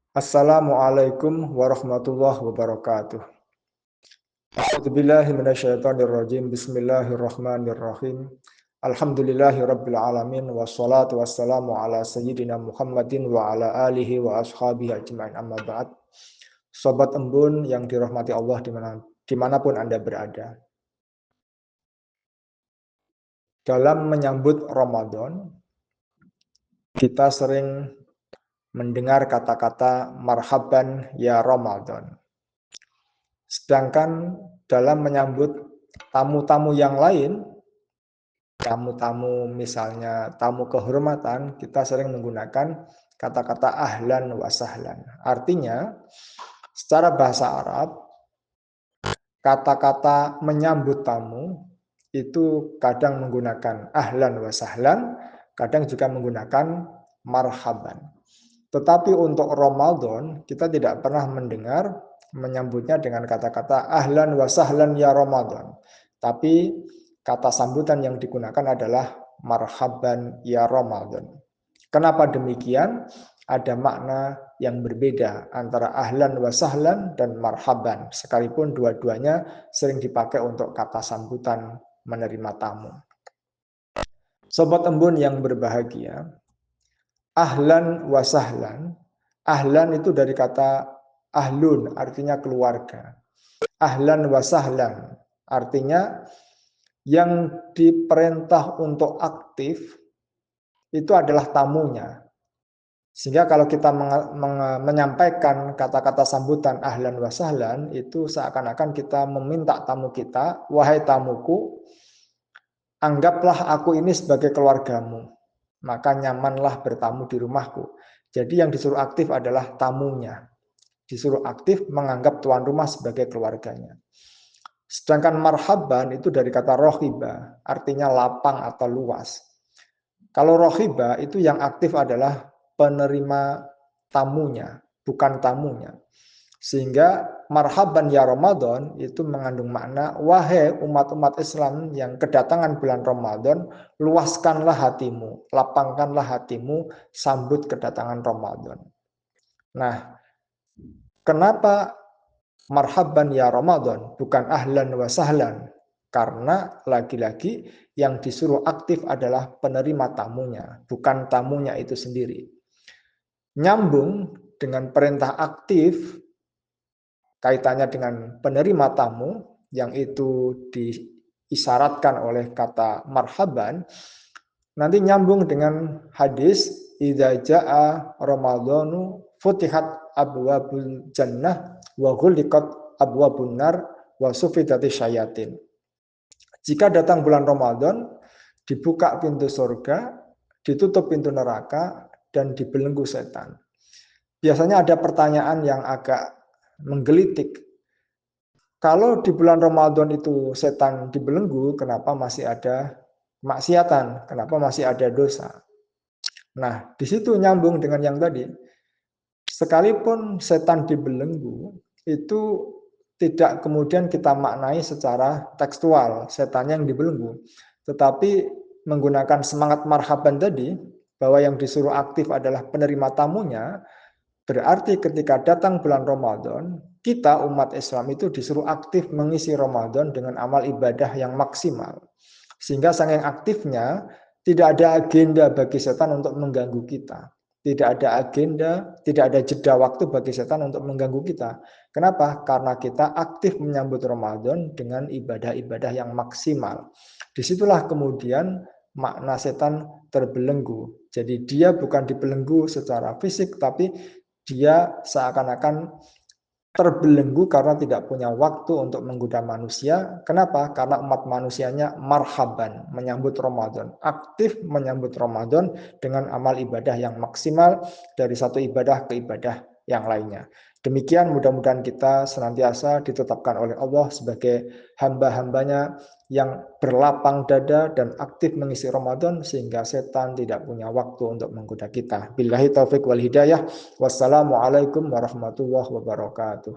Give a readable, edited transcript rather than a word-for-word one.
Assalamualaikum warahmatullahi wabarakatuh. A'udzubillahi minasyaitonirrajim. Bismillahirrahmanirrahim. Alhamdulillahi rabbil alamin wassalatu wassalamu ala sayyidina Muhammadin wa ala alihi wa ashabihi ajmain, amma ba'd. Sobat embun yang dirahmati Allah dimanapun Anda berada. Dalam menyambut Ramadan, kita sering mendengar kata-kata marhaban ya Ramadan. Sedangkan dalam menyambut tamu-tamu yang lain, tamu-tamu misalnya tamu kehormatan, kita sering menggunakan kata-kata ahlan wa sahlan. Artinya, secara bahasa Arab, kata-kata menyambut tamu itu kadang menggunakan ahlan wa sahlan, kadang juga menggunakan marhaban. Tetapi untuk Ramadan, kita tidak pernah mendengar menyambutnya dengan kata-kata ahlan wa sahlan ya Ramadan. Tapi kata sambutan yang digunakan adalah marhaban ya Ramadan. Kenapa demikian? Ada makna yang berbeda antara ahlan wa sahlan dan marhaban. Sekalipun dua-duanya sering dipakai untuk kata sambutan menerima tamu. Sobat embun yang berbahagia, ahlan wa sahlan. Ahlan itu dari kata ahlun, artinya keluarga. Ahlan wa sahlan, artinya yang diperintah untuk aktif itu adalah tamunya. Sehingga kalau kita menyampaikan kata-kata sambutan ahlan wa sahlan, itu seakan-akan kita meminta tamu kita, wahai tamuku, anggaplah aku ini sebagai keluargamu, maka nyamanlah bertamu di rumahku. Jadi yang disuruh aktif adalah tamunya. Disuruh aktif menganggap tuan rumah sebagai keluarganya. Sedangkan marhaban itu dari kata rohiba, artinya lapang atau luas. Kalau rohiba itu yang aktif adalah penerima tamunya, bukan tamunya. Sehingga marhaban ya Ramadan itu mengandung makna, wahai umat-umat Islam yang kedatangan bulan Ramadan, luaskanlah hatimu, lapangkanlah hatimu, sambut kedatangan Ramadan. Nah, kenapa marhaban ya Ramadan, bukan ahlan wa sahlan? Karena lagi-lagi yang disuruh aktif adalah penerima tamunya, bukan tamunya itu sendiri. Nyambung dengan perintah aktif, kaitannya dengan penerima tamu, yang itu diisyaratkan oleh kata marhaban, nanti nyambung dengan hadis, idza jaa ramadhanu futihat abwabul jannah wa ghuliqat abwabun nar wa sufidati syayatin. Jika datang bulan Ramadan, dibuka pintu surga, ditutup pintu neraka, dan dibelenggu setan. Biasanya ada pertanyaan yang agak menggelitik. Kalau di bulan Ramadan itu setan dibelenggu, kenapa masih ada maksiatan? Kenapa masih ada dosa? Nah, di situ nyambung dengan yang tadi. Sekalipun setan dibelenggu, itu tidak kemudian kita maknai secara tekstual, setannya yang dibelenggu. Tetapi menggunakan semangat marhaban tadi, bahwa yang disuruh aktif adalah penerima tamunya, berarti ketika datang bulan Ramadan, kita umat Islam itu disuruh aktif mengisi Ramadan dengan amal ibadah yang maksimal. Sehingga saking aktifnya, tidak ada agenda bagi setan untuk mengganggu kita. Tidak ada agenda, tidak ada jeda waktu bagi setan untuk mengganggu kita. Kenapa? Karena kita aktif menyambut Ramadan dengan ibadah-ibadah yang maksimal. Disitulah kemudian makna setan terbelenggu. Jadi dia bukan dibelenggu secara fisik, tapi dia seakan-akan terbelenggu karena tidak punya waktu untuk menggoda manusia. Kenapa? Karena umat manusianya marhaban, menyambut Ramadan. Aktif menyambut Ramadan dengan amal ibadah yang maksimal dari satu ibadah ke ibadah yang lainnya. Demikian mudah-mudahan kita senantiasa ditetapkan oleh Allah sebagai hamba-hambanya yang berlapang dada dan aktif mengisi Ramadan sehingga setan tidak punya waktu untuk menggoda kita. Billahi taufik wal hidayah. Wassalamualaikum warahmatullahi wabarakatuh.